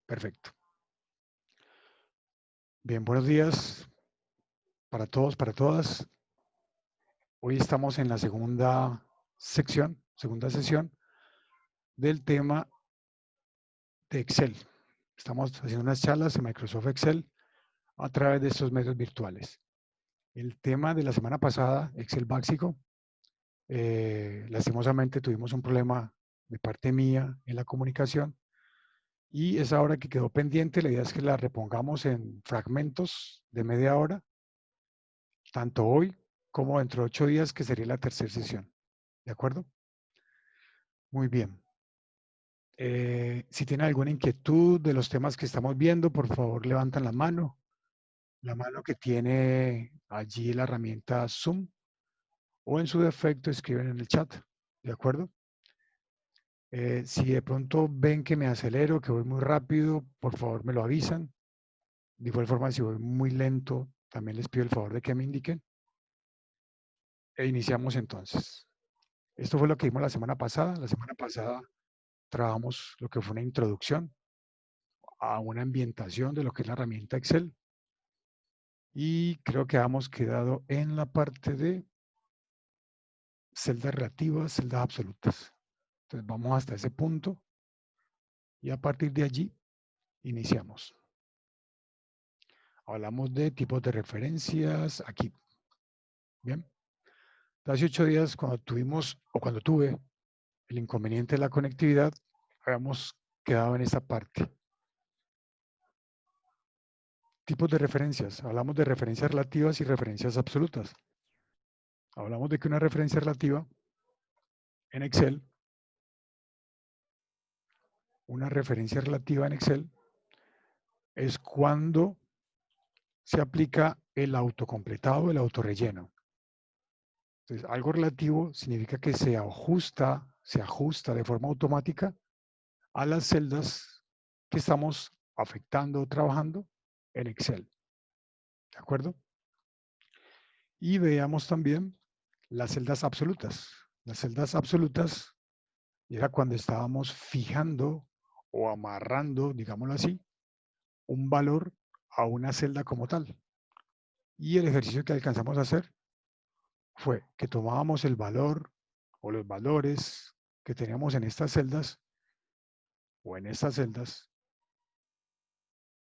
Perfecto. Bien, buenos días para todos, para todas. Hoy estamos en la segunda sesión del tema de Excel. Estamos haciendo unas charlas en Microsoft Excel a través de estos medios virtuales. El tema de la semana pasada, Excel básico, lastimosamente tuvimos un problema de parte mía en la comunicación y esa hora que quedó pendiente, la idea es que la repongamos en fragmentos de media hora, tanto hoy como dentro de 8 días, que sería la tercera sesión. ¿De acuerdo? Muy bien. Si tienen alguna inquietud de los temas que estamos viendo, por favor levantan la mano que tiene allí la herramienta Zoom, o en su defecto escriben en el chat. ¿De acuerdo? Si de pronto ven que me acelero, que voy muy rápido, por favor me lo avisan. De igual forma, si voy muy lento, también les pido el favor de que me indiquen. E iniciamos entonces. Esto fue lo que vimos la semana pasada. La semana pasada trabajamos lo que fue una introducción a una ambientación de lo que es la herramienta Excel. Y creo que hemos quedado en la parte de celdas relativas, celdas absolutas. Entonces vamos hasta ese punto y a partir de allí iniciamos. Hablamos de tipos de referencias aquí. Bien. Hace 8 días, cuando tuve el inconveniente de la conectividad, habíamos quedado en esta parte. Tipos de referencias. Hablamos de referencias relativas y referencias absolutas. Hablamos de que una referencia relativa en Excel, es cuando se aplica el autocompletado, el autorrelleno. Entonces, algo relativo significa que se ajusta de forma automática a las celdas que estamos afectando o trabajando en Excel. ¿De acuerdo? Y veamos también las celdas absolutas. Las celdas absolutas era cuando estábamos fijando o amarrando, digámoslo así, un valor a una celda como tal. Y el ejercicio que alcanzamos a hacer fue que tomábamos el valor o los valores que teníamos en estas celdas o en estas celdas,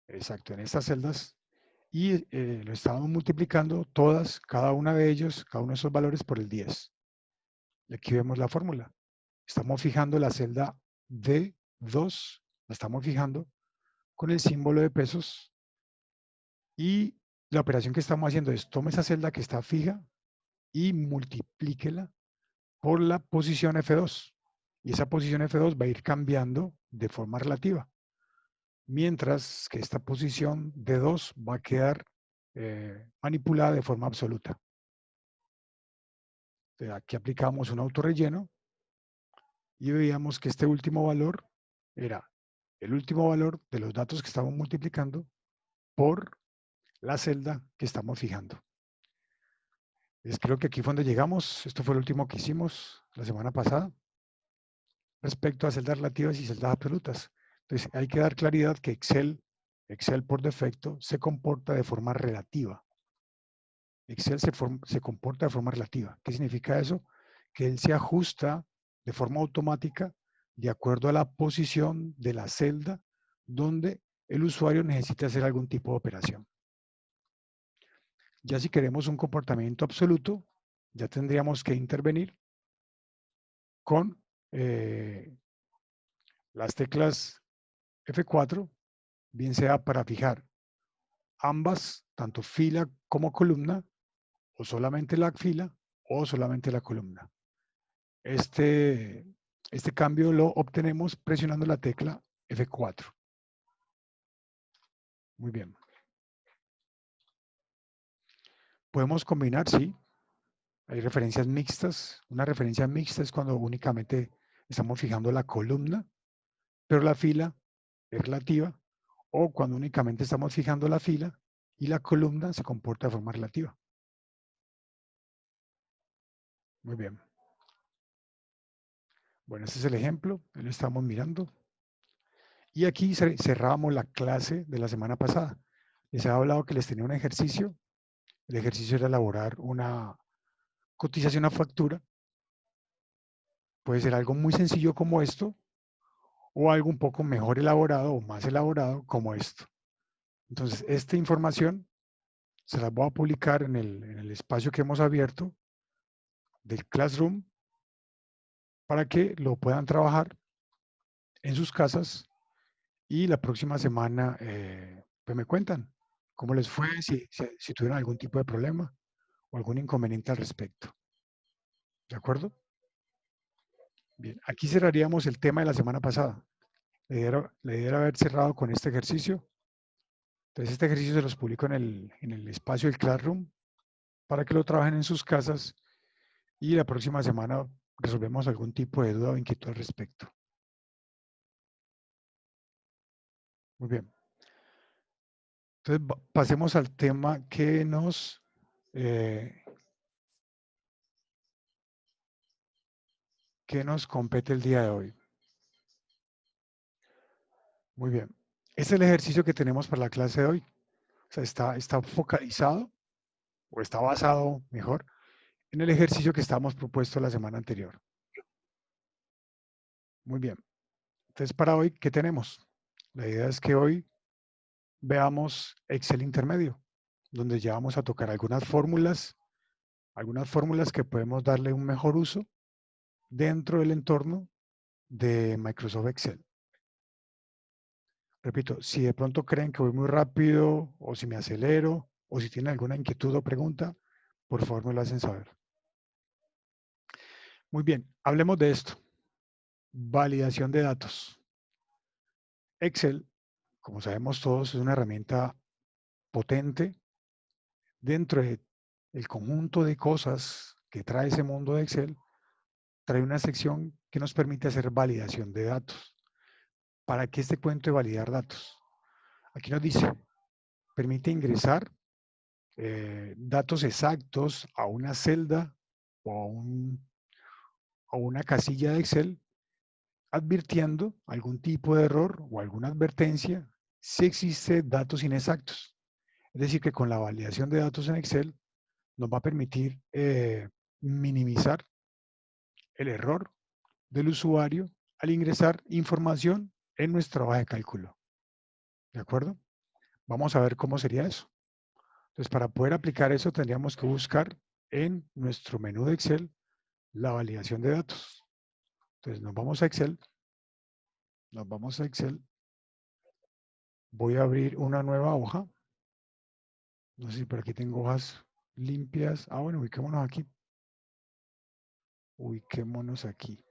exacto, en estas celdas, y lo estábamos multiplicando todas, cada una de ellos, cada uno de esos valores por el 10. Y aquí vemos la fórmula. Estamos fijando la celda D2, la estamos fijando con el símbolo de pesos, y la operación que estamos haciendo es tome esa celda que está fija y multiplíquela por la posición F2. Y esa posición F2 va a ir cambiando de forma relativa, mientras que esta posición D2 va a quedar manipulada de forma absoluta. Entonces, aquí aplicamos un autorrelleno y veíamos que este último valor era el último valor de los datos que estamos multiplicando por la celda que estamos fijando. Entonces, creo que aquí fue donde llegamos. Esto fue lo último que hicimos la semana pasada respecto a celdas relativas y celdas absolutas. Entonces, hay que dar claridad que Excel por defecto se comporta de forma relativa. Excel se comporta de forma relativa. ¿Qué significa eso? Que él se ajusta de forma automática de acuerdo a la posición de la celda donde el usuario necesita hacer algún tipo de operación. Ya si queremos un comportamiento absoluto, ya tendríamos que intervenir con las teclas F4, bien sea para fijar ambas, tanto fila como columna, o solamente la fila o solamente la columna. Este cambio lo obtenemos presionando la tecla F4. Muy bien. Podemos combinar, sí. Hay referencias mixtas. Una referencia mixta es cuando únicamente estamos fijando la columna, pero la fila es relativa, o cuando únicamente estamos fijando la fila y la columna se comporta de forma relativa. Muy bien. Bueno, este es el ejemplo, lo estamos mirando. Y aquí cerrábamos la clase de la semana pasada. Les he hablado que les tenía un ejercicio. El ejercicio era elaborar una cotización a factura. Puede ser algo muy sencillo como esto o algo un poco mejor elaborado o más elaborado como esto. Entonces, esta información se las voy a publicar en el espacio que hemos abierto del Classroom para que lo puedan trabajar en sus casas y la próxima semana pues me cuentan cómo les fue, si tuvieron algún tipo de problema o algún inconveniente al respecto. ¿De acuerdo? Bien, aquí cerraríamos el tema de la semana pasada. La idea era haber cerrado con este ejercicio. Entonces, este ejercicio se los publico en el espacio del Classroom para que lo trabajen en sus casas y la próxima semana resolvemos algún tipo de duda o inquietud al respecto. Muy bien. Entonces, pasemos al tema que nos compete el día de hoy. Muy bien. Este es el ejercicio que tenemos para la clase de hoy. O sea, está focalizado o está basado, mejor, en el ejercicio que estábamos propuesto la semana anterior. Muy bien. Entonces, para hoy, ¿qué tenemos? La idea es que hoy veamos Excel intermedio, donde ya vamos a tocar algunas fórmulas que podemos darle un mejor uso dentro del entorno de Microsoft Excel. Repito, si de pronto creen que voy muy rápido o si me acelero o si tienen alguna inquietud o pregunta, por favor me lo hacen saber. Muy bien, hablemos de esto. Validación de datos. Excel, como sabemos todos, es una herramienta potente dentro del conjunto de cosas que trae ese mundo de Excel. Trae una sección que nos permite hacer validación de datos. ¿Para qué este cuento de validar datos? Aquí nos dice, permite ingresar datos exactos a una celda o a una casilla de Excel, advirtiendo algún tipo de error o alguna advertencia si existe datos inexactos. Es decir, que con la validación de datos en Excel nos va a permitir minimizar el error del usuario al ingresar información en nuestra hoja de cálculo. ¿De acuerdo? Vamos a ver cómo sería eso. Entonces, para poder aplicar eso, tendríamos que buscar en nuestro menú de Excel la validación de datos. Entonces, nos vamos a Excel. Nos vamos a Excel. Voy a abrir una nueva hoja. No sé si por aquí tengo hojas limpias. Ah, bueno, ubiquémonos aquí. Ubiquémonos aquí.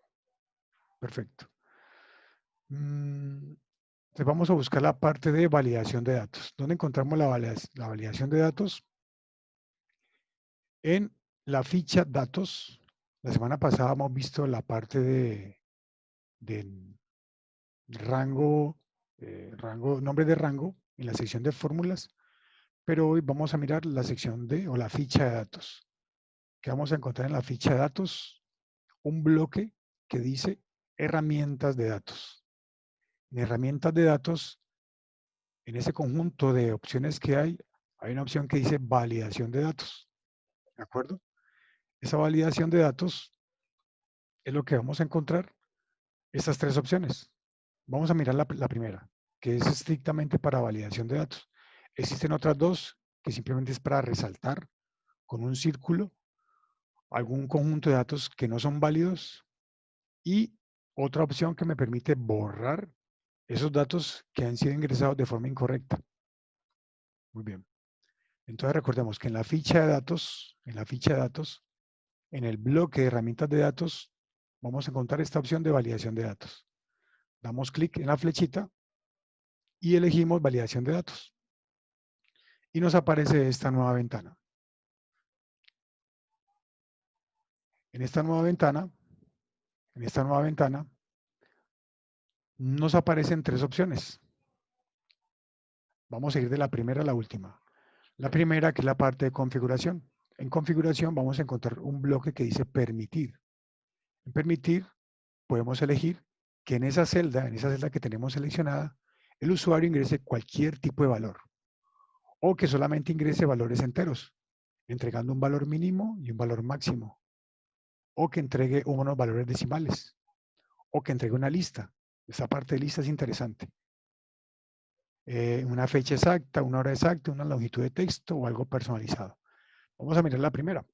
Perfecto. Entonces vamos a buscar la parte de validación de datos. ¿Dónde encontramos la validación de datos? En la ficha datos. La semana pasada hemos visto la parte de nombre de rango en la sección de fórmulas, pero hoy vamos a mirar la sección o la ficha de datos. Que vamos a encontrar en la ficha de datos un bloque que dice herramientas de datos. En herramientas de datos, en ese conjunto de opciones que hay una opción que dice validación de datos. ¿De acuerdo? Esa validación de datos es lo que vamos a encontrar, estas tres opciones. Vamos a mirar la primera, que es estrictamente para validación de datos. Existen otras dos, que simplemente es para resaltar con un círculo algún conjunto de datos que no son válidos y otra opción que me permite borrar esos datos que han sido ingresados de forma incorrecta. Muy bien. Entonces recordemos que en la ficha de datos, en el bloque de herramientas de datos, vamos a encontrar esta opción de validación de datos. Damos clic en la flechita y elegimos validación de datos. Y nos aparece esta nueva ventana. En esta nueva ventana, nos aparecen tres opciones. Vamos a ir de la primera a la última. La primera, que es la parte de configuración. En configuración vamos a encontrar un bloque que dice permitir. En permitir podemos elegir que en esa celda que tenemos seleccionada, el usuario ingrese cualquier tipo de valor o que solamente ingrese valores enteros, entregando un valor mínimo y un valor máximo, o que entregue unos valores decimales, o que entregue una lista. Esta parte de lista es interesante. Una fecha exacta, una hora exacta, una longitud de texto o algo personalizado. Vamos a mirar la primera.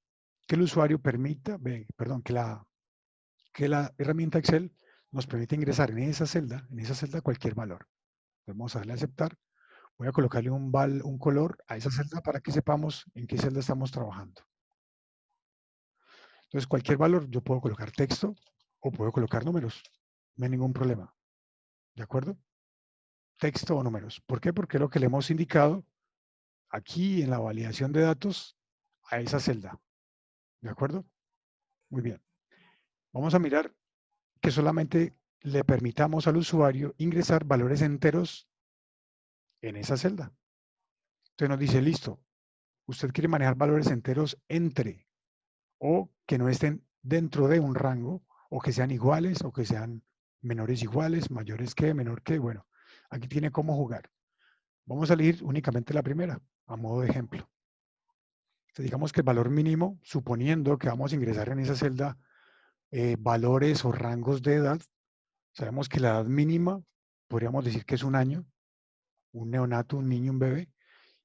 Que el usuario permita, perdón, que la herramienta Excel nos permite ingresar en esa celda cualquier valor. Vamos a darle a aceptar. Voy a colocarle un color a esa celda para que sepamos en qué celda estamos trabajando. Entonces, cualquier valor, yo puedo colocar texto o puedo colocar números. No hay ningún problema. ¿De acuerdo? Texto o números. ¿Por qué? Porque es lo que le hemos indicado aquí en la validación de datos a esa celda. ¿De acuerdo? Muy bien. Vamos a mirar que solamente le permitamos al usuario ingresar valores enteros en esa celda. Entonces nos dice, listo, usted quiere manejar valores enteros entre o que no estén dentro de un rango o que sean iguales o que sean menores iguales, mayores que, menor que. Bueno, aquí tiene cómo jugar. Vamos a elegir únicamente la primera, a modo de ejemplo. Entonces, digamos que el valor mínimo, suponiendo que vamos a ingresar en esa celda valores o rangos de edad, sabemos que la edad mínima, podríamos decir que es un año, un neonato, un niño, un bebé,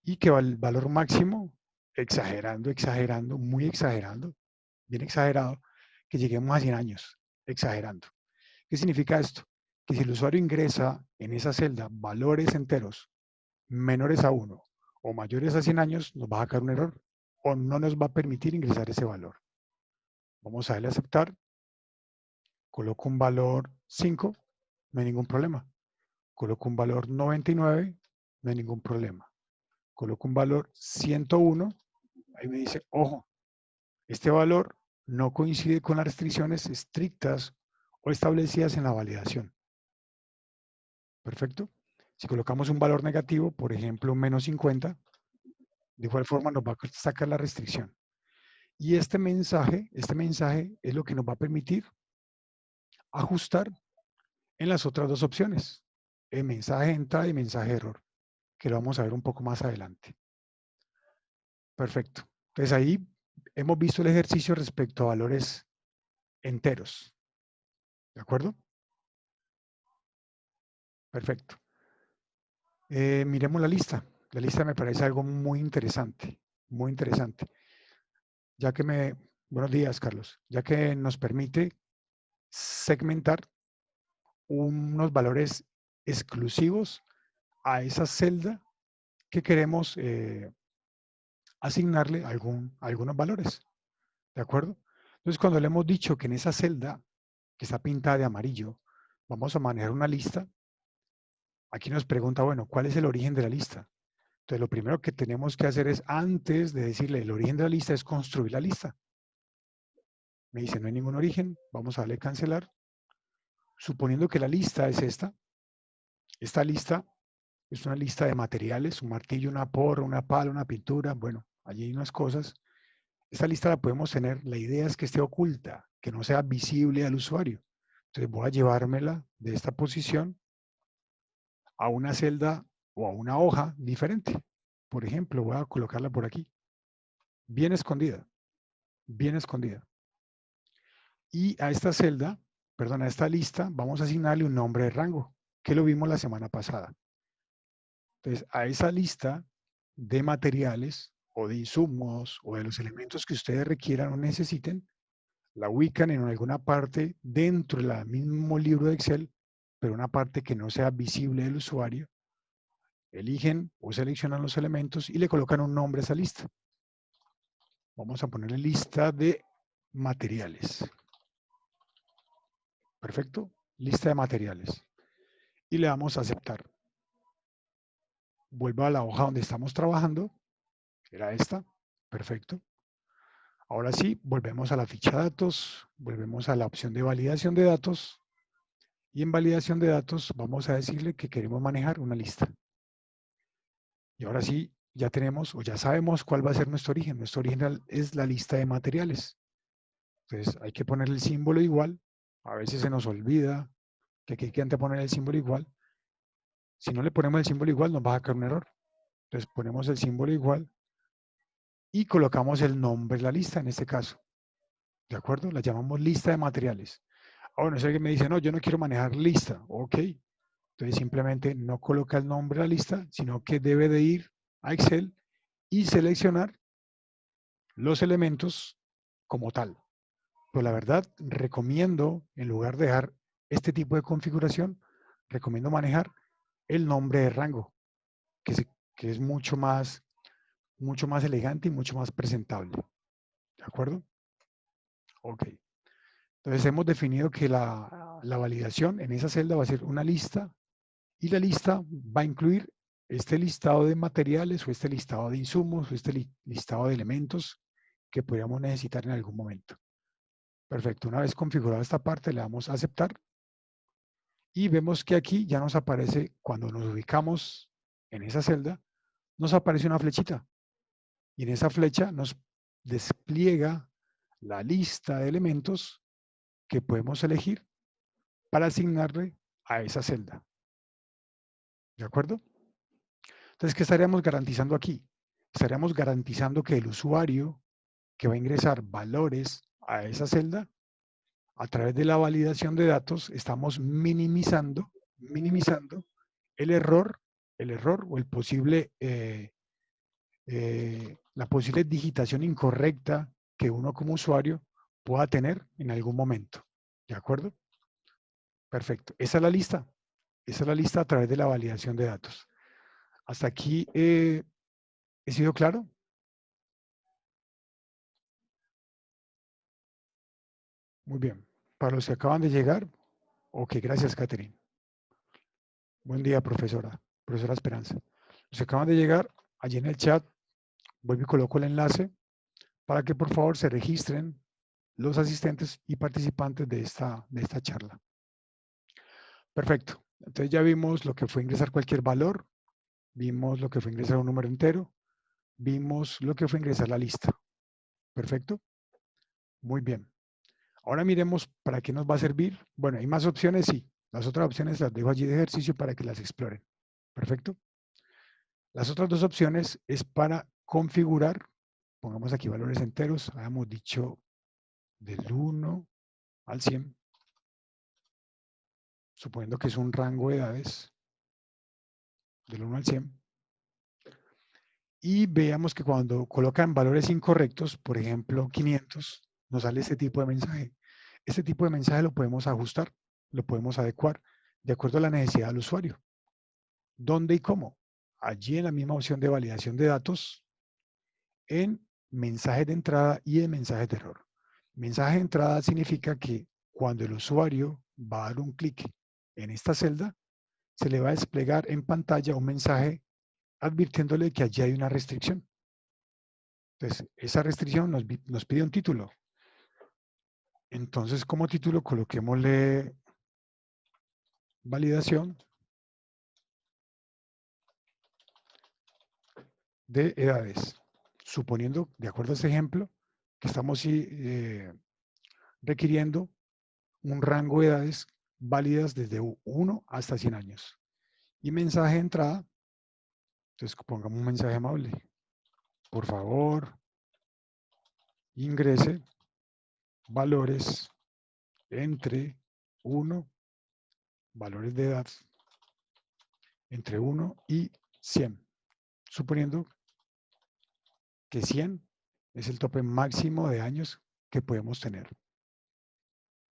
y que el valor máximo, exagerando, muy exagerando, bien exagerado, que lleguemos a 100 años, exagerando. ¿Qué significa esto? Que si el usuario ingresa en esa celda valores enteros menores a 1 o mayores a 100 años, nos va a sacar un error o no nos va a permitir ingresar ese valor. Vamos a darle a aceptar, coloco un valor 5, no hay ningún problema. Coloco un valor 99, no hay ningún problema. Coloco un valor 101, ahí me dice, ojo, este valor no coincide con las restricciones estrictas o establecidas en la validación. Perfecto. Si colocamos un valor negativo, por ejemplo, menos 50, de igual forma nos va a sacar la restricción. Y este mensaje es lo que nos va a permitir ajustar en las otras dos opciones, el mensaje de entrada y mensaje de error, que lo vamos a ver un poco más adelante. Perfecto. Entonces ahí hemos visto el ejercicio respecto a valores enteros. ¿De acuerdo? Perfecto. Miremos la lista. La lista me parece algo muy interesante, muy interesante. Buenos días, Carlos, ya que nos permite segmentar unos valores exclusivos a esa celda que queremos asignarle algunos valores. ¿De acuerdo? Entonces, cuando le hemos dicho que en esa celda que está pintada de amarillo, vamos a manejar una lista, aquí nos pregunta, bueno, ¿cuál es el origen de la lista? Entonces, lo primero que tenemos que hacer es, antes de decirle el origen de la lista, es construir la lista. Me dice, no hay ningún origen, vamos a darle cancelar. Suponiendo que la lista es esta lista es una lista de materiales, un martillo, una porra, una pala, una pintura, bueno, allí hay unas cosas. Esta lista la podemos tener, la idea es que esté oculta, que no sea visible al usuario. Entonces voy a llevármela de esta posición a una celda o a una hoja diferente. Por ejemplo, voy a colocarla por aquí, bien escondida, bien escondida. Y a esta celda, perdón, a esta lista, vamos a asignarle un nombre de rango, que lo vimos la semana pasada. Entonces, a esa lista de materiales o de insumos o de los elementos que ustedes requieran o necesiten, la ubican en alguna parte dentro del mismo libro de Excel, pero una parte que no sea visible del usuario. Eligen o seleccionan los elementos y le colocan un nombre a esa lista. Vamos a ponerle lista de materiales. Perfecto. Lista de materiales. Y le damos a aceptar. Vuelvo a la hoja donde estamos trabajando. Era esta. Perfecto. Ahora sí, volvemos a la ficha de datos. Volvemos a la opción de validación de datos. Y en validación de datos vamos a decirle que queremos manejar una lista. Y ahora sí, ya tenemos o ya sabemos cuál va a ser nuestro origen. Nuestro origen es la lista de materiales. Entonces hay que poner el símbolo igual. A veces se nos olvida que aquí hay que anteponer el símbolo igual. Si no le ponemos el símbolo igual, nos va a sacar un error. Entonces ponemos el símbolo igual y colocamos el nombre de la lista en este caso. ¿De acuerdo? La llamamos lista de materiales. Bueno, si alguien me dice, no, yo no quiero manejar lista. Ok. Entonces simplemente no coloca el nombre de la lista, sino que debe de ir a Excel y seleccionar los elementos como tal. Pero la verdad, recomiendo, en lugar de dejar este tipo de configuración, recomiendo manejar el nombre de rango, que es mucho más elegante y mucho más presentable. ¿De acuerdo? Ok. Entonces hemos definido que la validación en esa celda va a ser una lista y la lista va a incluir este listado de materiales o este listado de insumos o este listado de elementos que podríamos necesitar en algún momento. Perfecto. Una vez configurada esta parte, le damos a aceptar y vemos que aquí ya nos aparece, cuando nos ubicamos en esa celda, nos aparece una flechita y en esa flecha nos despliega la lista de elementos que podemos elegir para asignarle a esa celda. ¿De acuerdo? Entonces, ¿qué estaríamos garantizando aquí? Estaríamos garantizando que el usuario que va a ingresar valores a esa celda, a través de la validación de datos, estamos minimizando el error o el posible, la posible digitación incorrecta que uno como usuario pueda tener en algún momento. ¿De acuerdo? Perfecto. Esa es la lista. Esa es la lista a través de la validación de datos. Hasta aquí, ¿he sido claro? Muy bien. Para los que acaban de llegar, ok, gracias, Catherine. Buen día, profesora Esperanza. Los que acaban de llegar, allí en el chat, vuelvo y coloco el enlace para que por favor se registren los asistentes y participantes de esta charla. Perfecto. Entonces ya vimos lo que fue ingresar cualquier valor, vimos lo que fue ingresar un número entero, vimos lo que fue ingresar la lista. Perfecto. Muy bien. Ahora miremos para qué nos va a servir. Bueno, hay más opciones, sí. Las otras opciones las dejo allí de ejercicio para que las exploren. Perfecto. Las otras dos opciones es para configurar. Pongamos aquí valores enteros. Habíamos dicho del 1 al 100. Suponiendo que es un rango de edades. Del 1 al 100. Y veamos que cuando colocan valores incorrectos, por ejemplo 500, nos sale este tipo de mensaje. Este tipo de mensaje lo podemos ajustar, lo podemos adecuar de acuerdo a la necesidad del usuario. ¿Dónde y cómo? Allí en la misma opción de validación de datos, en mensajes de entrada y en mensajes de error. Mensaje de entrada significa que cuando el usuario va a dar un clic en esta celda, se le va a desplegar en pantalla un mensaje advirtiéndole que allí hay una restricción. Entonces, esa restricción nos pide un título. Entonces, como título, coloquémosle validación de edades. Suponiendo, de acuerdo a este ejemplo, que estamos requiriendo un rango de edades válidas desde 1 hasta 100 años. Y mensaje de entrada, entonces pongamos un mensaje amable. Por favor, ingrese valores entre 1, valores de edad entre 1 y 100. Suponiendo que 100 es el tope máximo de años que podemos tener.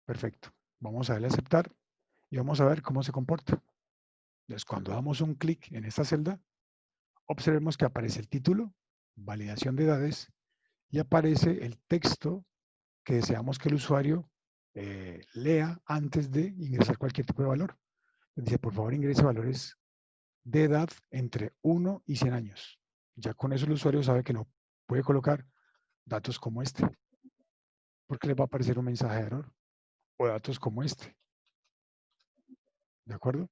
Perfecto. Vamos a darle a aceptar y vamos a ver cómo se comporta. Entonces, cuando damos un clic en esta celda, observemos que aparece el título, validación de edades, y aparece el texto que deseamos que el usuario lea antes de ingresar cualquier tipo de valor. Dice, por favor, ingrese valores de edad entre 1 y 100 años. Ya con eso el usuario sabe que no puede colocar datos como este, porque le va a aparecer un mensaje de error, o datos como este. ¿De acuerdo?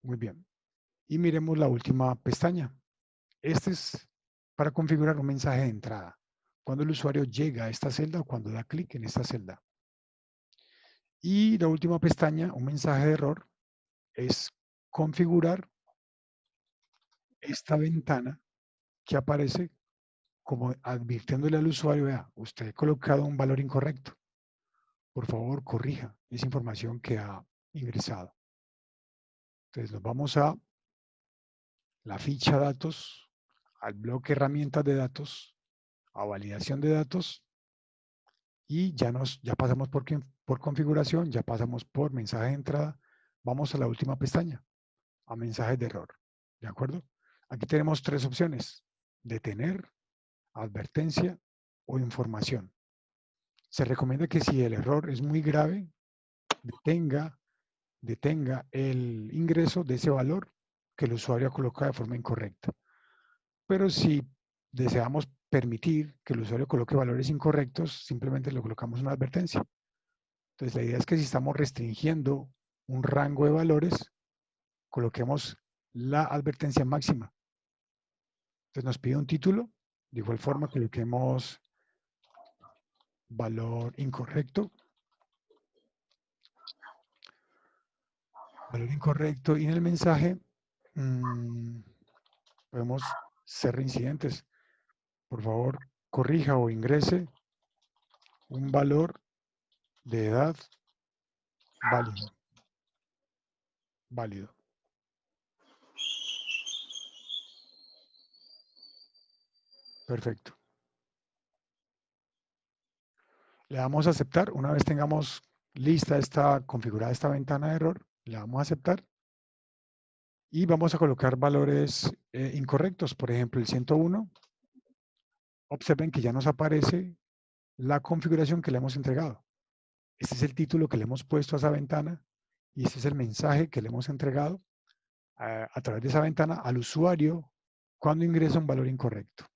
Muy bien. Y miremos la última pestaña. Este es para configurar un mensaje de entrada. Cuando el usuario llega a esta celda o cuando da clic en esta celda. Y la última pestaña, un mensaje de error, es configurar esta ventana que aparece como advirtiéndole al usuario, vea, usted ha colocado un valor incorrecto. Por favor, corrija esa información que ha ingresado. Entonces nos vamos a la ficha datos, al bloque herramientas de datos, a validación de datos y ya pasamos por configuración, ya pasamos por mensaje de entrada. Vamos a la última pestaña, a mensajes de error. ¿De acuerdo? Aquí tenemos tres opciones: detener, advertencia o información. Se recomienda que si el error es muy grave, detenga el ingreso de ese valor que el usuario ha colocado de forma incorrecta. Pero si deseamos permitir que el usuario coloque valores incorrectos, simplemente le colocamos una advertencia. Entonces, la idea es que si estamos restringiendo un rango de valores, coloquemos la advertencia máxima. Entonces, nos pide un título. De igual forma, coloquemos valor incorrecto. Valor incorrecto. Y en el mensaje podemos ser reincidentes. Por favor, corrija o ingrese un valor de edad válido. Válido. Perfecto. Le damos a aceptar. Una vez tengamos lista configurada esta ventana de error, le damos a aceptar. Y vamos a colocar valores incorrectos. Por ejemplo, el 101. Observen que ya nos aparece la configuración que le hemos entregado. Este es el título que le hemos puesto a esa ventana y este es el mensaje que le hemos entregado a través de esa ventana al usuario cuando ingresa un valor incorrecto.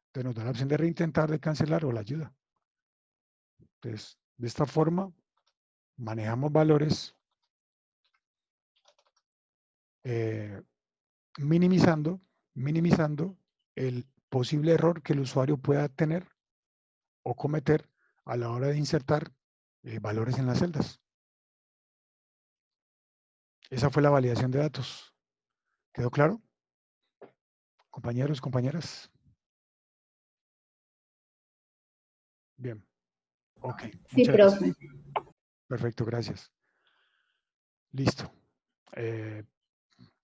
Entonces nos da la opción de reintentar, de cancelar o la ayuda. Entonces, de esta forma, manejamos valores minimizando el posible error que el usuario pueda tener o cometer a la hora de insertar valores en las celdas. Esa fue la validación de datos. ¿Quedó claro? Compañeros, compañeras. Bien. Ok, Sí, muchas gracias. profe. Perfecto, gracias. Listo.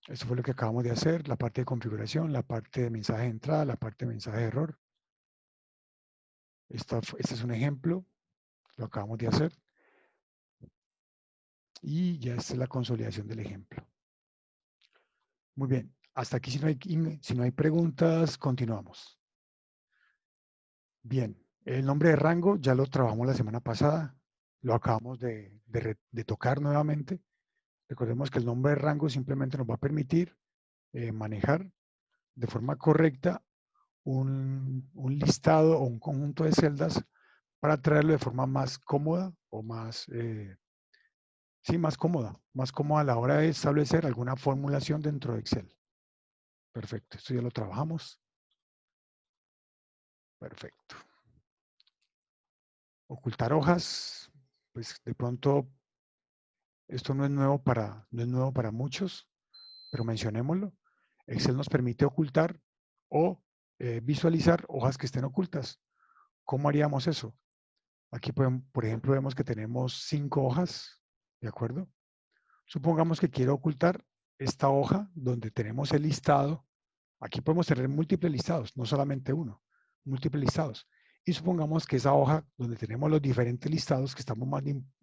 Esto fue lo que acabamos de hacer, la parte de configuración, la parte de mensaje de entrada, la parte de mensaje de error. Este es un ejemplo, lo acabamos de hacer. Y ya esta es la consolidación del ejemplo. Muy bien, hasta aquí si no hay preguntas, continuamos. Bien, el nombre de rango ya lo trabajamos la semana pasada, lo acabamos de tocar nuevamente. Recordemos que el nombre de rango simplemente nos va a permitir manejar de forma correcta un listado o un conjunto de celdas para traerlo de forma más cómoda o más, sí, más cómoda a la hora de establecer alguna formulación dentro de Excel. Perfecto, esto ya lo trabajamos. Perfecto. Ocultar hojas, pues de pronto esto no es nuevo para muchos, pero mencionémoslo. Excel nos permite ocultar o visualizar hojas que estén ocultas. ¿Cómo haríamos eso? Aquí, por ejemplo, vemos que tenemos 5 hojas, ¿de acuerdo? Supongamos que quiero ocultar esta hoja donde tenemos el listado. Aquí podemos tener múltiples listados, no solamente uno, múltiples listados. Y supongamos que esa hoja donde tenemos los diferentes listados que estamos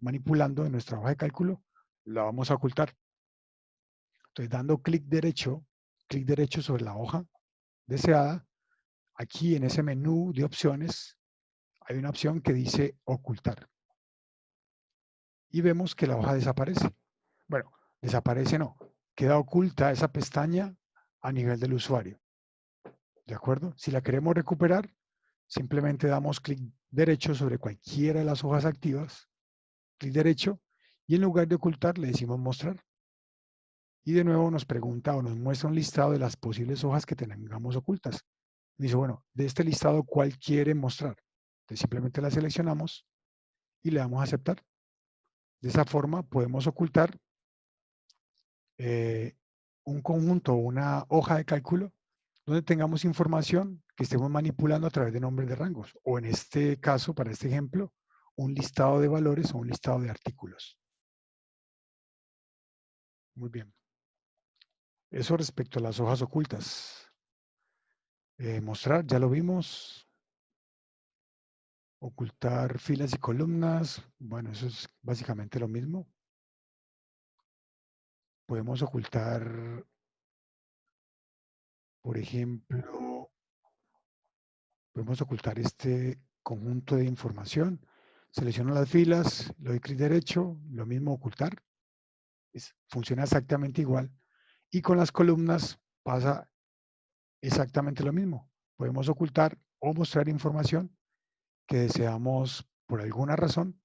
manipulando en nuestra hoja de cálculo, la vamos a ocultar. Entonces, dando clic derecho sobre la hoja deseada, aquí en ese menú de opciones, hay una opción que dice ocultar. Y vemos que la hoja desaparece. Bueno, desaparece no, queda oculta esa pestaña a nivel del usuario. ¿De acuerdo? Si la queremos recuperar, simplemente damos clic derecho sobre cualquiera de las hojas activas, clic derecho, y en lugar de ocultar le decimos mostrar. Y de nuevo nos pregunta o nos muestra un listado de las posibles hojas que tengamos ocultas. Dice, bueno, de este listado, ¿cuál quiere mostrar? Entonces simplemente la seleccionamos y le damos a aceptar. De esa forma podemos ocultar un conjunto o una hoja de cálculo donde tengamos información que estemos manipulando a través de nombres de rangos, o en este caso, para este ejemplo, un listado de valores o un listado de artículos. Muy bien. Eso respecto a las hojas ocultas. Mostrar, ya lo vimos. Ocultar filas y columnas. Bueno, eso es básicamente lo mismo. Podemos ocultar, por ejemplo, podemos ocultar este conjunto de información. Selecciono las filas, le doy clic derecho, lo mismo ocultar. Funciona exactamente igual. Y con las columnas pasa exactamente lo mismo. Podemos ocultar o mostrar información que deseamos, por alguna razón,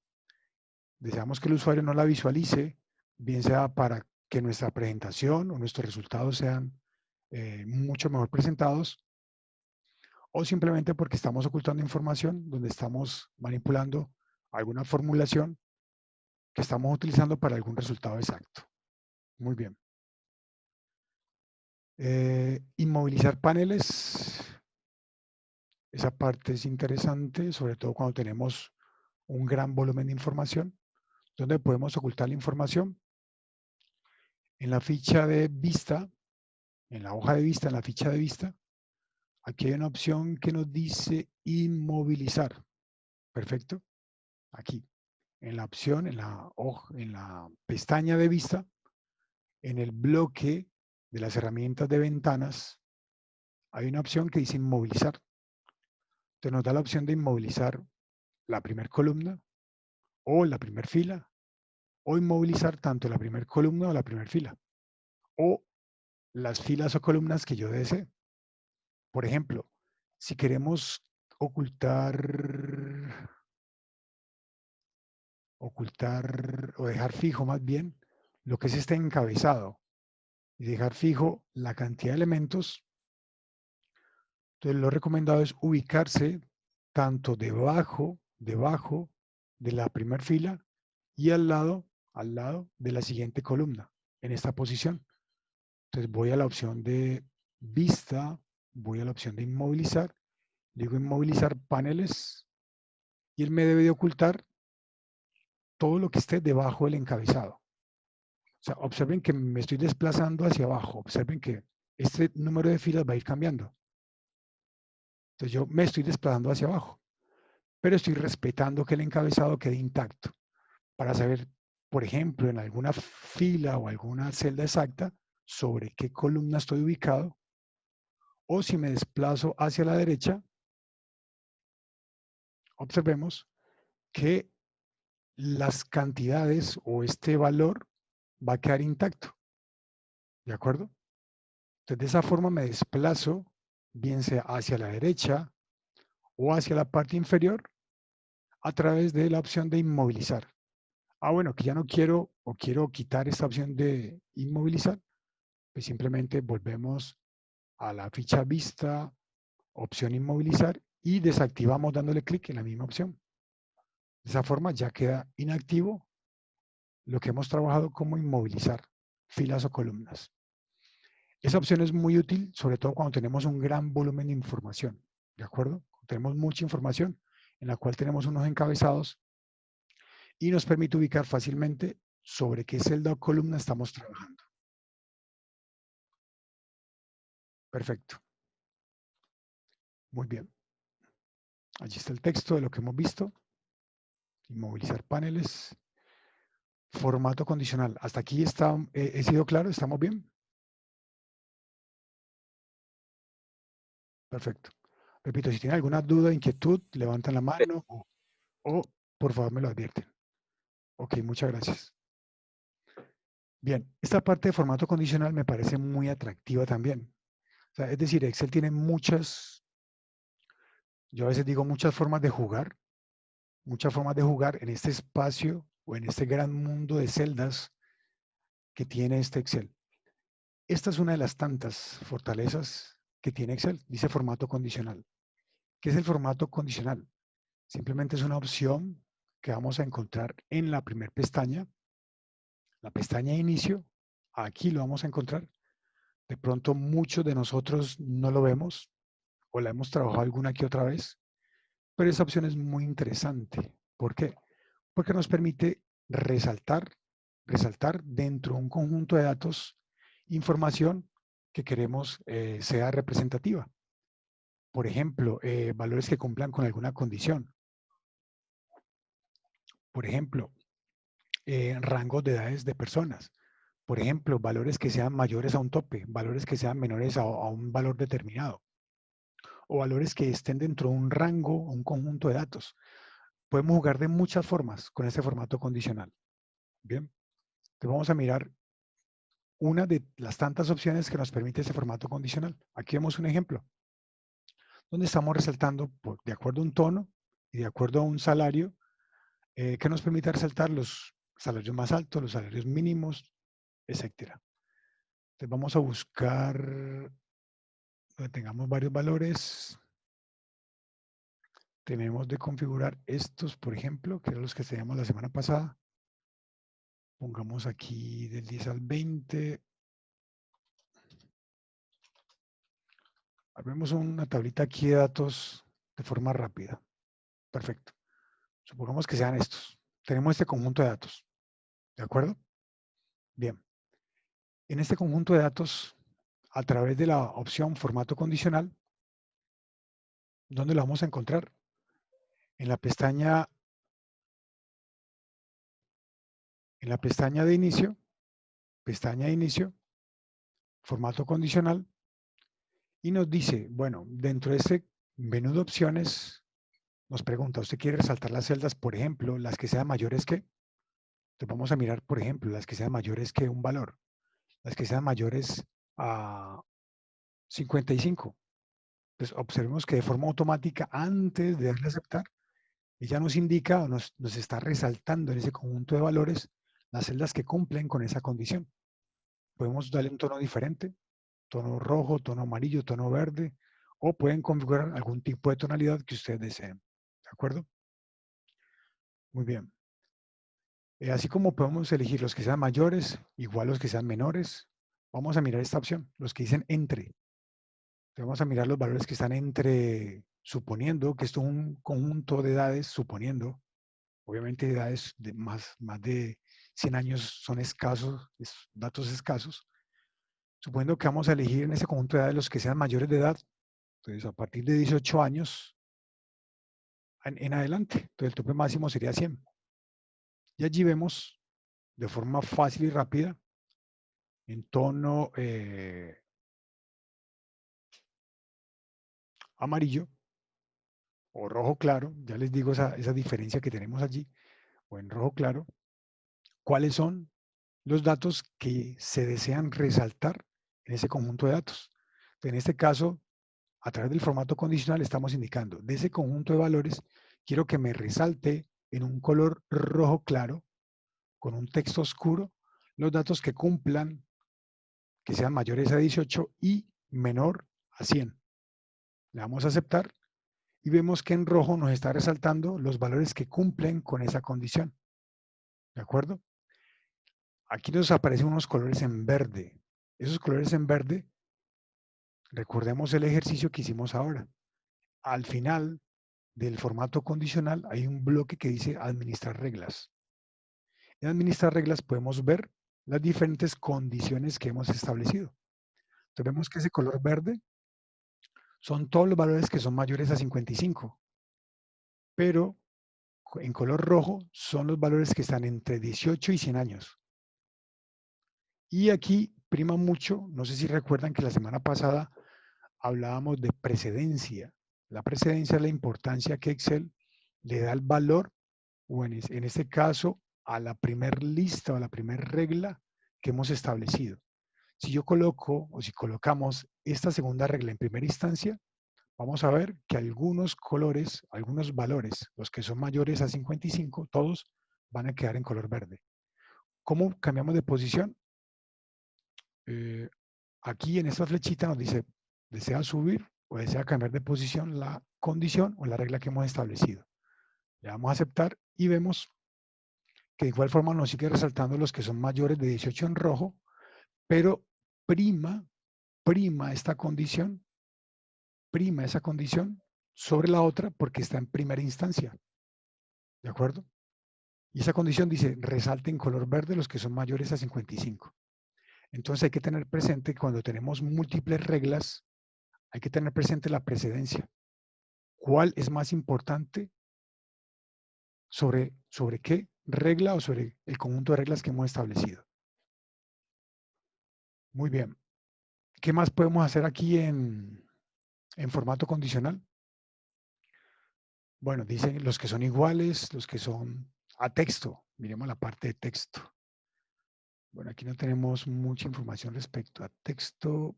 deseamos que el usuario no la visualice, bien sea para que nuestra presentación o nuestros resultados sean mucho mejor presentados, o simplemente porque estamos ocultando información donde estamos manipulando alguna formulación que estamos utilizando para algún resultado exacto. Muy bien. Inmovilizar paneles. Esa parte es interesante, sobre todo cuando tenemos un gran volumen de información, donde podemos ocultar la información. En la ficha de vista, en la hoja de vista, en la ficha de vista, aquí hay una opción que nos dice inmovilizar. Perfecto. Aquí, en la opción, en la pestaña de vista, en el bloque de las herramientas de ventanas, hay una opción que dice inmovilizar. Entonces nos da la opción de inmovilizar la primera columna o la primera fila, o inmovilizar tanto la primera columna o la primera fila, o las filas o columnas que yo desee. Por ejemplo, si queremos ocultar o dejar fijo más bien lo que es este encabezado y dejar fijo la cantidad de elementos, entonces lo recomendado es ubicarse tanto debajo de la primera fila y al lado de la siguiente columna, en esta posición. Entonces voy a la opción de vista, voy a la opción de inmovilizar, digo inmovilizar paneles y él me debe de ocultar todo lo que esté debajo del encabezado. O sea, observen que me estoy desplazando hacia abajo, observen que este número de filas va a ir cambiando. Entonces yo me estoy desplazando hacia abajo, pero estoy respetando que el encabezado quede intacto para saber, por ejemplo, en alguna fila o alguna celda exacta sobre qué columna estoy ubicado, o si me desplazo hacia la derecha, observemos que las cantidades o este valor va a quedar intacto. ¿De acuerdo? Entonces, de esa forma me desplazo, bien sea hacia la derecha o hacia la parte inferior, a través de la opción de inmovilizar. Bueno, que ya no quiero o quiero quitar esta opción de inmovilizar, pues simplemente volvemos a la ficha vista, opción inmovilizar, y desactivamos dándole clic en la misma opción. De esa forma ya queda inactivo lo que hemos trabajado como inmovilizar filas o columnas. Esa opción es muy útil, sobre todo cuando tenemos un gran volumen de información, ¿de acuerdo? Tenemos mucha información en la cual tenemos unos encabezados y nos permite ubicar fácilmente sobre qué celda o columna estamos trabajando. Perfecto. Muy bien. Allí está el texto de lo que hemos visto. Inmovilizar paneles. Formato condicional. ¿Hasta aquí está, he sido claro? ¿Estamos bien? Perfecto. Repito, si tienen alguna duda, inquietud, levantan la mano o por favor me lo advierten. Ok, muchas gracias. Bien, esta parte de formato condicional me parece muy atractiva también. O sea, es decir, Excel tiene muchas, yo a veces digo muchas formas de jugar en este espacio o en este gran mundo de celdas que tiene este Excel. Esta es una de las tantas fortalezas que tiene Excel, dice formato condicional. ¿Qué es el formato condicional? Simplemente es una opción que vamos a encontrar en la primera pestaña, la pestaña de inicio. Aquí lo vamos a encontrar. De pronto muchos de nosotros no lo vemos o la hemos trabajado alguna que otra vez, pero esa opción es muy interesante. ¿Por qué? Porque nos permite resaltar dentro de un conjunto de datos información que queremos sea representativa. Por ejemplo, valores que cumplan con alguna condición. Por ejemplo, rangos de edades de personas. Por ejemplo, valores que sean mayores a un tope, valores que sean menores a un valor determinado, o valores que estén dentro de un rango o un conjunto de datos. Podemos jugar de muchas formas con este formato condicional. Bien, entonces vamos a mirar una de las tantas opciones que nos permite este formato condicional. Aquí vemos un ejemplo, donde estamos resaltando de acuerdo a un tono y de acuerdo a un salario, que nos permite resaltar los salarios más altos, los salarios mínimos, etcétera. Entonces vamos a buscar donde tengamos varios valores. Tenemos de configurar estos, por ejemplo, que eran los que teníamos la semana pasada. Pongamos aquí del 10 al 20. Vemos una tablita aquí de datos de forma rápida. Perfecto. Supongamos que sean estos. Tenemos este conjunto de datos. ¿De acuerdo? Bien. En este conjunto de datos, a través de la opción formato condicional, ¿dónde lo vamos a encontrar? En la pestaña de inicio, formato condicional, y nos dice, bueno, dentro de este menú de opciones, nos pregunta, ¿usted quiere resaltar las celdas, por ejemplo, las que sean mayores que? Entonces vamos a mirar, por ejemplo, las que sean mayores que un valor, las que sean mayores a 55. Pues observemos que de forma automática, antes de darle a aceptar, ella nos indica o nos está resaltando en ese conjunto de valores las celdas que cumplen con esa condición. Podemos darle un tono diferente, tono rojo, tono amarillo, tono verde, o pueden configurar algún tipo de tonalidad que ustedes deseen. ¿De acuerdo? Muy bien. Así como podemos elegir los que sean mayores, igual los que sean menores, vamos a mirar esta opción, los que dicen entre. Vamos a mirar los valores que están entre, suponiendo que esto es un conjunto de edades, suponiendo, obviamente edades de más de 100 años son escasos, datos escasos, suponiendo que vamos a elegir en ese conjunto de edades los que sean mayores de edad, entonces a partir de 18 años en adelante, entonces el tope máximo sería 100. Y allí vemos de forma fácil y rápida, en tono amarillo o rojo claro, ya les digo esa diferencia que tenemos allí, o en rojo claro, cuáles son los datos que se desean resaltar en ese conjunto de datos. En este caso, a través del formato condicional estamos indicando, de ese conjunto de valores, quiero que me resalte en un color rojo claro, con un texto oscuro, los datos que cumplan, que sean mayores a 18 y menor a 100. Le damos a aceptar y vemos que en rojo nos está resaltando los valores que cumplen con esa condición. ¿De acuerdo? Aquí nos aparecen unos colores en verde. Esos colores en verde, recordemos el ejercicio que hicimos ahora. Al final del formato condicional hay un bloque que dice administrar reglas. En administrar reglas podemos ver las diferentes condiciones que hemos establecido. Entonces vemos que ese color verde son todos los valores que son mayores a 55, pero en color rojo son los valores que están entre 18 y 100 años. Y aquí prima mucho, no sé si recuerdan que la semana pasada hablábamos de precedencia. La precedencia es la importancia que Excel le da al valor, o en este caso, a la primer lista o a la primera regla que hemos establecido. Si yo coloco o si colocamos esta segunda regla en primera instancia, vamos a ver que algunos colores, algunos valores, los que son mayores a 55, todos van a quedar en color verde. ¿Cómo cambiamos de posición? Aquí en esta flechita nos dice, ¿desea subir o desea cambiar de posición la condición o la regla que hemos establecido? Le damos a aceptar y vemos que de igual forma nos sigue resaltando los que son mayores de 18 en rojo, pero prima esta condición, prima esa condición sobre la otra porque está en primera instancia. ¿De acuerdo? Y esa condición dice, resalte en color verde los que son mayores a 55. Entonces hay que tener presente que cuando tenemos múltiples reglas, hay que tener presente la precedencia. ¿Cuál es más importante sobre qué regla o sobre el conjunto de reglas que hemos establecido? Muy bien. ¿Qué más podemos hacer aquí en formato condicional? Bueno, dicen los que son iguales, los que son a texto. Miremos la parte de texto. Bueno, aquí no tenemos mucha información respecto a texto.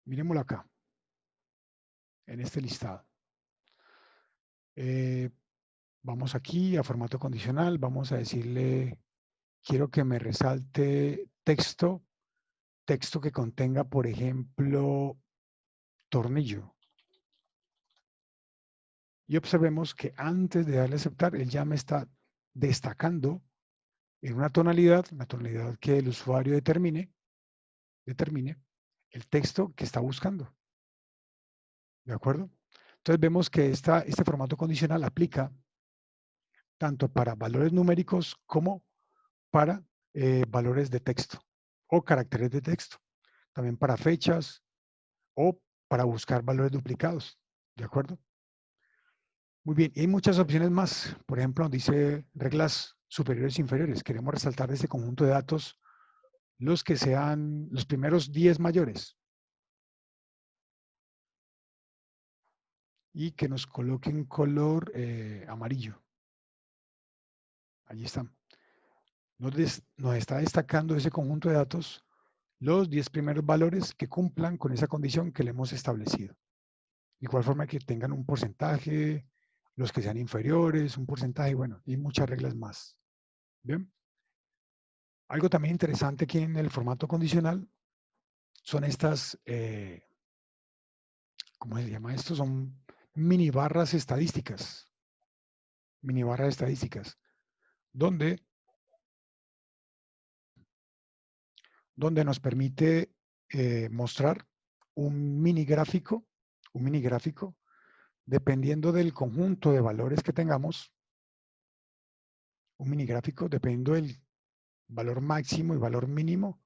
Miremoslo acá, en este listado. Vamos aquí a formato condicional. Vamos a decirle, quiero que me resalte texto, texto que contenga, por ejemplo, tornillo. Y observemos que antes de darle a aceptar, él ya me está destacando en una tonalidad, la tonalidad que el usuario determine el texto que está buscando. ¿De acuerdo? Entonces vemos que este formato condicional aplica tanto para valores numéricos como para valores de texto o caracteres de texto. También para fechas o para buscar valores duplicados. ¿De acuerdo? Muy bien. Y hay muchas opciones más. Por ejemplo, dice reglas superiores e inferiores. Queremos resaltar de ese conjunto de datos los que sean los primeros 10 mayores y que nos coloquen color amarillo. Allí están. Nos está destacando ese conjunto de datos los 10 primeros valores que cumplan con esa condición que le hemos establecido. De igual forma que tengan un porcentaje, los que sean inferiores, un porcentaje, bueno, y muchas reglas más. Bien. Algo también interesante aquí en el formato condicional son estas, ¿cómo se llama esto? Son mini barras estadísticas. Mini barras estadísticas, donde nos permite mostrar un mini gráfico, dependiendo del conjunto de valores que tengamos, un mini gráfico dependiendo del valor máximo y valor mínimo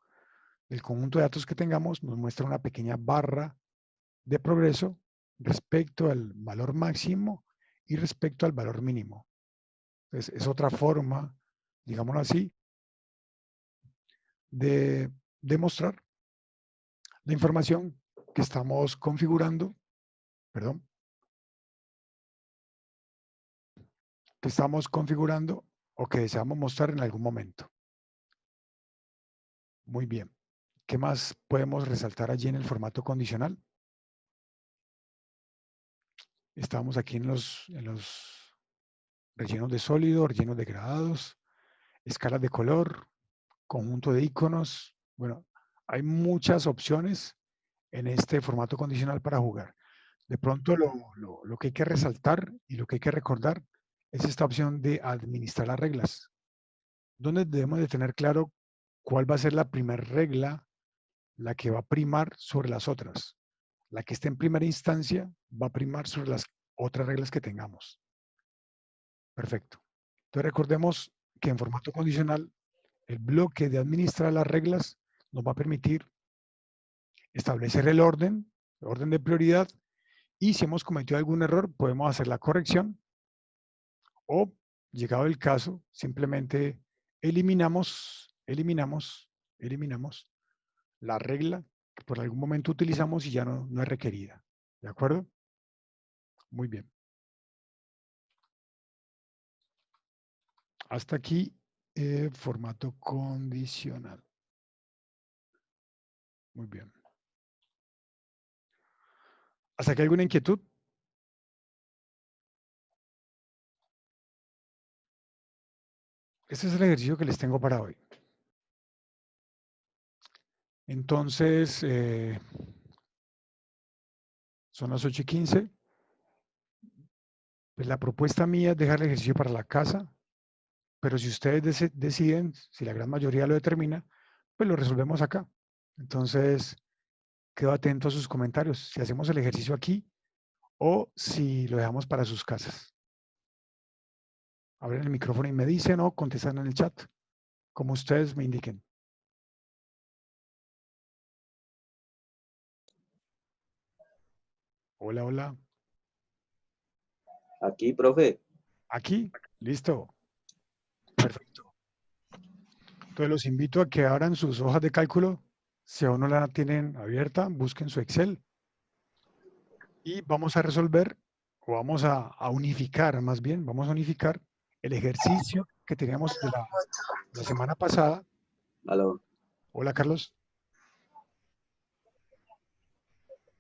del conjunto de datos que tengamos, nos muestra una pequeña barra de progreso respecto al valor máximo y respecto al valor mínimo. Entonces, es otra forma, digámoslo así, de demostrar la información que estamos configurando, perdón, que estamos configurando o que deseamos mostrar en algún momento. Muy bien. ¿Qué más podemos resaltar allí en el formato condicional? Estamos aquí en los rellenos de sólido, rellenos degradados, escalas de color, conjunto de iconos. Bueno, hay muchas opciones en este formato condicional para jugar. De pronto lo que hay que resaltar y lo que hay que recordar es esta opción de administrar las reglas, donde debemos de tener claro cuál va a ser la primera regla, la que va a primar sobre las otras. La que esté en primera instancia va a primar sobre las otras reglas que tengamos. Perfecto. Entonces recordemos que en formato condicional, el bloque de administrar las reglas nos va a permitir establecer el orden de prioridad, y si hemos cometido algún error, podemos hacer la corrección o, llegado el caso, simplemente eliminamos la regla que por algún momento utilizamos y ya no es requerida. ¿De acuerdo? Muy bien. Hasta aquí, formato condicional. Muy bien. ¿Hasta aquí alguna inquietud? Este es el ejercicio que les tengo para hoy. Entonces, Son las 8:15. Pues la propuesta mía es dejar el ejercicio para la casa, pero si ustedes deciden, si la gran mayoría lo determina, pues lo resolvemos acá. Entonces, quedo atento a sus comentarios, si hacemos el ejercicio aquí o si lo dejamos para sus casas. Abren el micrófono y me dicen o contestan en el chat, como ustedes me indiquen. Hola, hola. Aquí, profe. Aquí, listo. Perfecto. Entonces los invito a que abran sus hojas de cálculo. Si aún no la tienen abierta, busquen su Excel. Y vamos a resolver, o vamos a unificar, más bien, vamos a unificar el ejercicio que teníamos de la semana pasada. Aló. Hola, Carlos.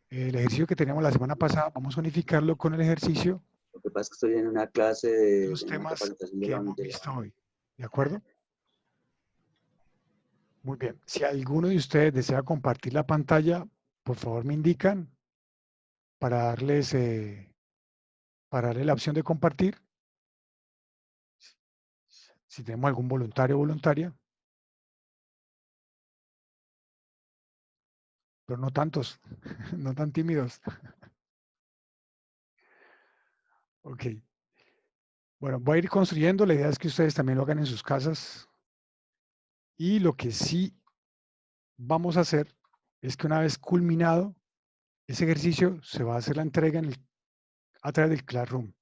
El ejercicio que teníamos la semana pasada, vamos a unificarlo con el ejercicio Lo que pasa es que estoy en una clase de de los una temas capacitación de que la hemos unidad. visto hoy. ¿De acuerdo? Muy bien. Si alguno de ustedes desea compartir la pantalla, por favor me indican para darle la opción de compartir. Si tenemos algún voluntario o voluntaria, pero no tantos, no tan tímidos. Ok. Bueno, voy a ir construyendo. La idea es que ustedes también lo hagan en sus casas. Y lo que sí vamos a hacer es que una vez culminado ese ejercicio, se va a hacer la entrega a través del Classroom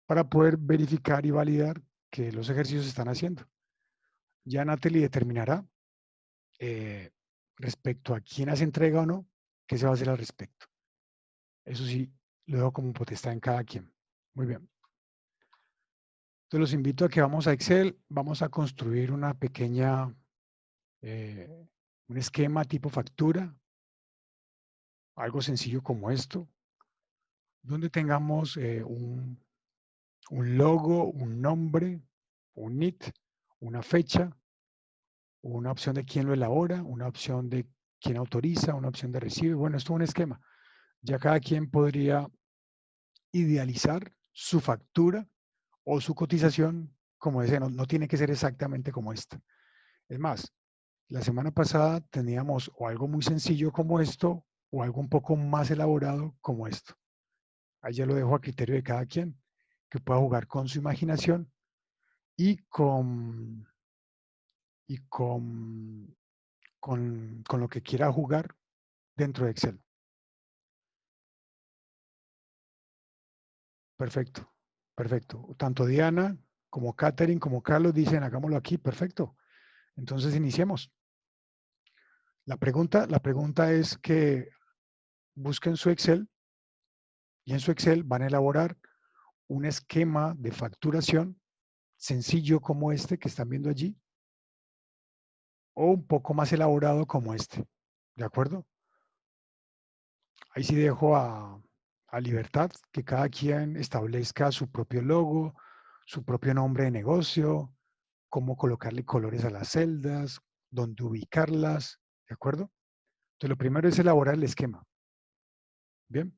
para poder verificar y validar que los ejercicios se están haciendo. Ya Natalie determinará respecto a quién hace entrega o no, qué se va a hacer al respecto. Eso sí, lo dejo como potestad en cada quien. Muy bien. Entonces los invito a que vamos a Excel, vamos a construir una pequeña, un esquema tipo factura, algo sencillo como esto, donde tengamos un logo, un nombre, un NIT, una fecha, una opción de quién lo elabora, una opción de quién autoriza, una opción de recibe. Bueno, esto es un esquema. Ya cada quien podría idealizar su factura o su cotización como desea. No tiene que ser exactamente como esta. Es más, la semana pasada teníamos o algo muy sencillo como esto o algo un poco más elaborado como esto. Ahí ya lo dejo a criterio de cada quien, que pueda jugar con su imaginación y con lo que quiera jugar dentro de Excel. Perfecto, perfecto. Tanto Diana como Katherine como Carlos dicen, hagámoslo aquí, perfecto. Entonces iniciemos. La pregunta es que busquen su Excel y en su Excel van a elaborar un esquema de facturación sencillo como este que están viendo allí o un poco más elaborado como este. ¿De acuerdo? Ahí sí dejo a libertad que cada quien establezca su propio logo, su propio nombre de negocio, cómo colocarle colores a las celdas, dónde ubicarlas, ¿de acuerdo? Entonces, lo primero es elaborar el esquema. Bien.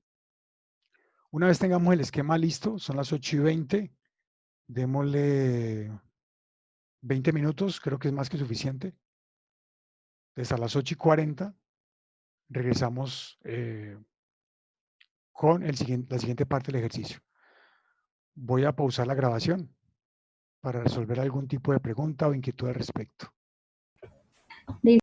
Una vez tengamos el esquema listo, son las 8:20, démosle 20 minutos, creo que es más que suficiente. Entonces, a las 8:40 regresamos con la siguiente parte del ejercicio. Voy a pausar la grabación para resolver algún tipo de pregunta o inquietud al respecto.